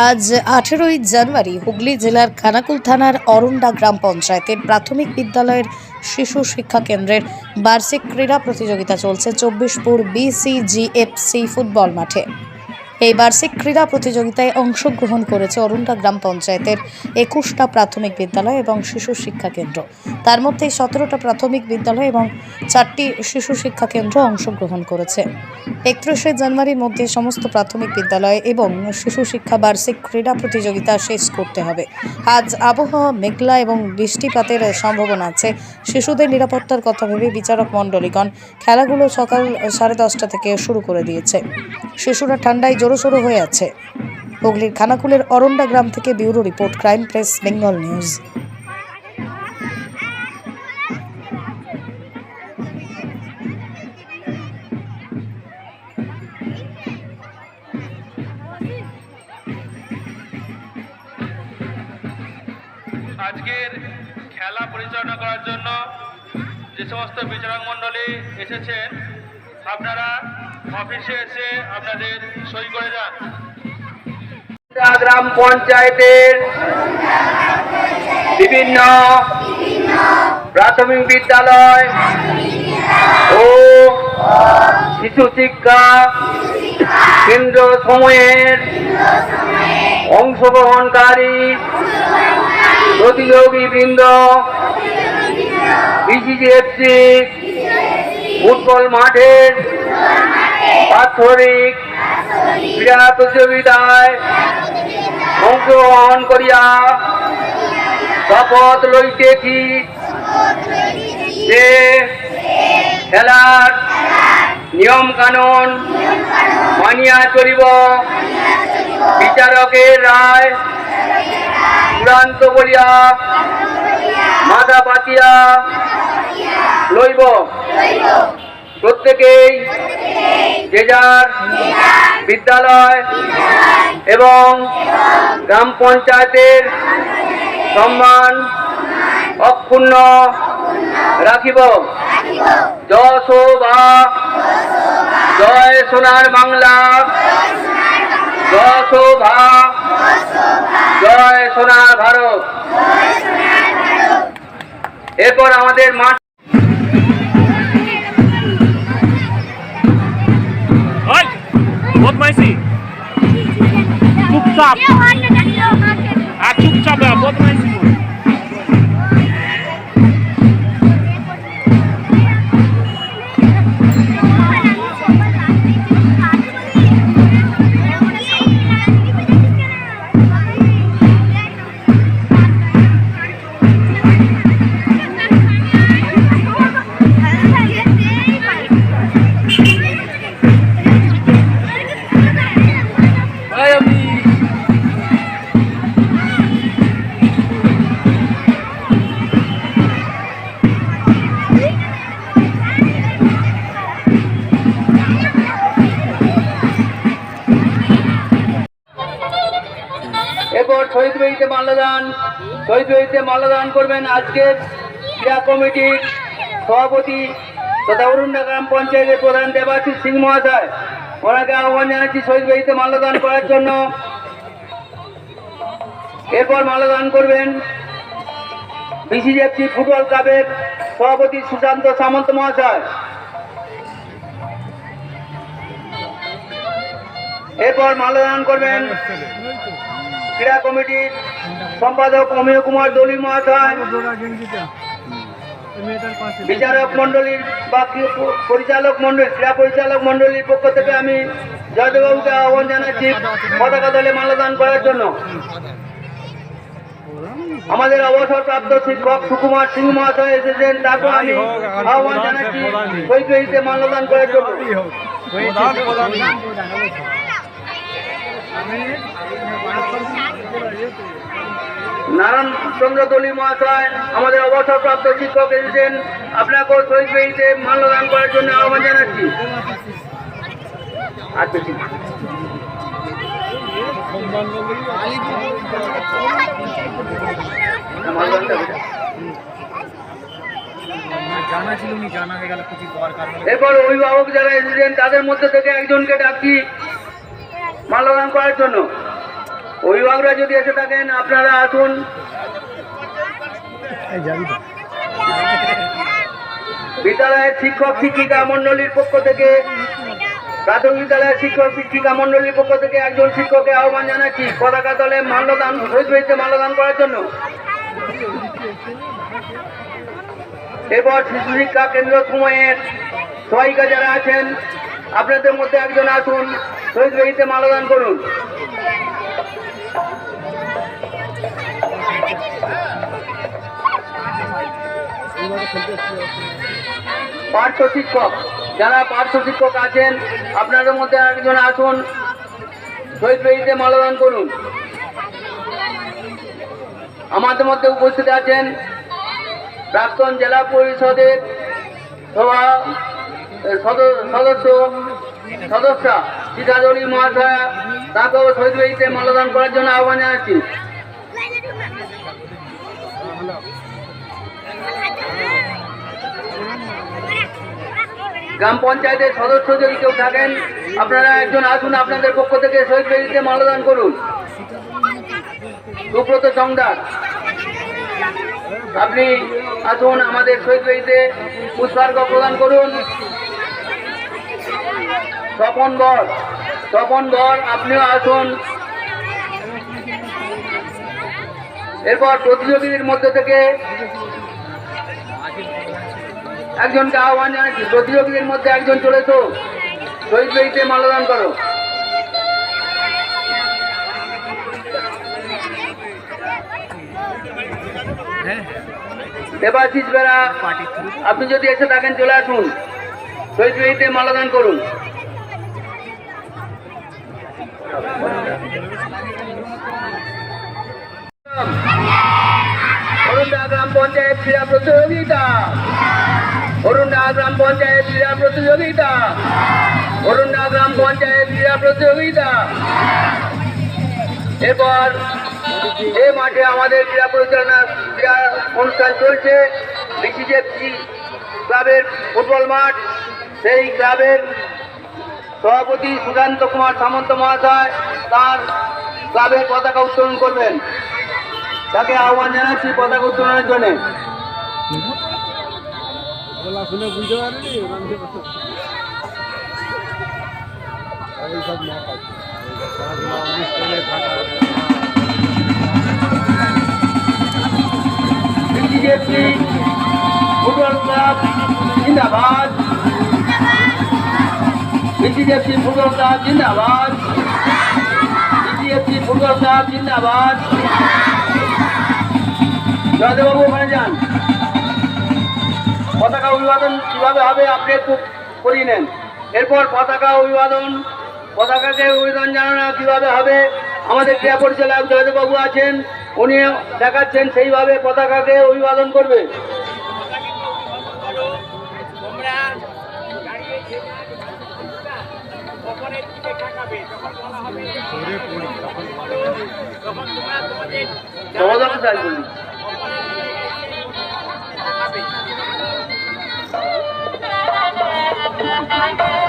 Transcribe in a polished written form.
আজ 18ই জানুয়ারি হুগলি জেলার খানাকুল থানার অরুণ্ডা গ্রাম পঞ্চায়েতের প্রাথমিক বিদ্যালয়ের শিশু শিক্ষা কেন্দ্রের বার্ষিক ক্রীড়া প্রতিযোগিতা চলছে 24পুর বিসিজিএফসি ফুটবল মাঠে। এই বার্ষিক ক্রীড়া প্রতিযোগিতায় অংশগ্রহণ করেছে অরুণ্ডা গ্রাম পঞ্চায়েতের 21টা প্রাথমিক বিদ্যালয় এবং শিশু শিক্ষা কেন্দ্র। তার মধ্যে 17টা প্রাথমিক বিদ্যালয় এবং 4টি শিশু শিক্ষা কেন্দ্র অংশগ্রহণ করেছে। 31শে জানুয়ারির মধ্যে সমস্ত প্রাথমিক বিদ্যালয় এবং শিশু শিক্ষা বার্ষিক ক্রীড়া প্রতিযোগিতা শেষ করতে হবে। আজ আবহাওয়া মেঘলা এবং বৃষ্টিপাতের সম্ভাবনা আছে। শিশুদের নিরাপত্তার কথা ভেবে বিচারক মণ্ডলীগণ খেলাগুলো সকাল 10:30 থেকে শুরু করে দিয়েছে। শিশুরা ঠান্ডায় জড়োসড়ো হয়ে আছে। হুগলির খানাকুলের অরুণ্ডা গ্রাম থেকে bureau report, crime press, Bengal news. আজকের খেলা পরিচালনা করার জন্য যে সমস্ত বিচারক মণ্ডলী এসেছেন, আপনারা অফিসে এসে আপনাদের সই করে যান। গ্রাম পঞ্চায়েতের বিভিন্ন প্রাথমিক বিদ্যালয় ও শিশু শিক্ষা কেন্দ্র সমূহের অংশগ্রহণকারী প্রতিযোগীবৃন্দ বিসিজিএফসি ফুটবল মাঠের বাৎসরিক ক্রীড়া প্রতিযোগিতায় অংশগ্রহণ করিয়া শপথ লইতেছি যে খেলার নিয়ম কানুন মানিয়া চলিব, বিচারকের রায় চূড়ান্ত বলিয়া মাথা পাতিয়া লইব। প্রত্যেকেই যে যার বিদ্যালয় এবং গ্রাম পঞ্চায়েতের সম্মান অক্ষুণ্ণ রাখিব। জয় শোভা, জয় সোনার বাংলা, জয় শোভা, জয় সোনার ভারত। এরপর আমাদের মাঠ বদমাইশি চুপচাপ চুপচাপ বদমাইশি। এরপর শহীদ বেদিতে মাল্যদান করবেন আজকের ক্রীড়া কমিটির সভাপতি তথা অরুণ্ডা গ্রাম পঞ্চায়েতের প্রধান দেবাশিস সিং মহাশয়। ওনাকে আহ্বান জানাচ্ছি শহীদ বেদিতে মাল্যদান করার জন্য। এরপর মাল্যদান করবেন বিসিজিএফসি ফুটবল ক্লাবের সভাপতি সুশান্ত সামন্ত মহাশয়। এরপর মাল্যদান করবেন ক্রীড়া কমিটির সম্পাদক অমিয় কুমার দলি মহাশয়। বিচারক মন্ডলীর বা পরিচালক মন্ডলী, ক্রীড়া পরিচালক মন্ডলীর পক্ষ থেকে আমি জয়দেববাবুকে আহ্বান জানাচ্ছি পতাকা দলে মাল্যদান করার জন্য। আমাদের অবসরপ্রাপ্ত শিক্ষক সুকুমার সিং মহাশয় এসেছেন, তারপর আমি আহ্বান জানাচ্ছি শহীদ বেদিতে মাল্যদান করার জন্য। নারায়ণ চন্দ্র দলি মহাশয় আমাদের অবসরপ্রাপ্ত শিক্ষক এসেছেন, আপনাকেও শহীদ বেদিতে মাল্যদান করার জন্য আহ্বান জানাচ্ছি। এরপর অভিভাবক যারা এসেছেন তাদের মধ্যে থেকে একজনকে ডাকছি মাল্যদান করার জন্য। অভিভাবকরা যদি এসে থাকেন আপনারা আসুন। বিদ্যালয়ের শিক্ষক শিক্ষিকা মন্ডলীর পক্ষ থেকে, প্রাথমিক বিদ্যালয়ের শিক্ষক শিক্ষিকা মন্ডলীর পক্ষ থেকে একজন শিক্ষককে আহ্বান জানাচ্ছি পতাকা তলে মাল্যদান, শহীদ বীরতে মাল্যদান করার জন্য। এরপর শিশু শিক্ষা কেন্দ্র সময়ের সহায়িকা যারা আছেন আপনাদের মধ্যে একজন আসুন, শহীদ বীরতে মাল্যদান করুন। পার্শ্ব শিক্ষক যারা পার্শ্ব শিক্ষক আছেন আপনাদের মধ্যে একজন আসুন, শহীদ বীরতে মাল্যদান করুন। আমাদের মধ্যে উপস্থিত আছেন প্রাক্তন জেলা পরিষদের সদস্যা সীতাজলি মহাশয়া, তাকেও শহীদ বীরতে মাল্যদান করার জন্য আহ্বান জানাচ্ছি। গ্রাম পঞ্চায়েতের সদস্য যদি কেউ থাকেন আপনারা একজন আসুন, আপনাদের পক্ষ থেকে শহীদ বীরতে মাল্যদান করুন। সুব্রত সংদার, আপনি আসুন, আমাদের শহীদ বীরতে পুষ্পার্ঘ্য প্রদান করুন। স্বপন বর আপনিও আসুন। এরপর প্রতিযোগীদের মধ্যে থেকে একজনকে আহ্বান জানাচ্ছি, প্রতিযোগীদের মধ্যে একজন চলেছো, শহীদ বীরতে মাল্যদান করো। দেবাশিস বেরা, আপনি যদি এসে থাকেন চলে আসুন, শহীদ বীরতে মাল্যদান করুন। অরুণডা গ্রাম পঞ্চায়েত ক্রীড়া প্রতিযোগিতা, অরুণডা গ্রাম পঞ্চায়েত ক্রীড়া প্রতিযোগিতা, অরুণডা গ্রাম পঞ্চায়েত ক্রীড়া প্রতিযোগিতা। এরপর এই মাঠে আমাদের ক্রীড়া পরিচালনা ক্রীড়া অনুষ্ঠান চলছে। বিসিজেপি ক্লাবের ফুটবল মাঠ, সেই ক্লাবের সভাপতি সুশান্ত কুমার সামন্ত মহাশয় তার ক্লাবের পতাকা উত্তোলন করবেন, তাকে আহ্বান জানাচ্ছি পতাকা উত্তোলনের জন্য। বিসিজেপি ফুটবল ক্লাব জিন্দাবাদ, বিসিজেপি ফুটবল ক্লাব জিন্দাবাদ, বিসিজেপি ফুটবল ক্লাব জিন্দাবাদ। জয়দেববাবু ওখানে যান, পতাকা অভিবাদন কিভাবে হবে আপনি একটু করিয়ে নেন। এরপর পতাকাকে অভিবাদন জানানো কিভাবে হবে আমাদের ক্রীড়া পরিচালক জয়দেববাবু আছেন, উনি দেখাচ্ছেন সেইভাবে পতাকাকে অভিবাদন করবে। Thank you.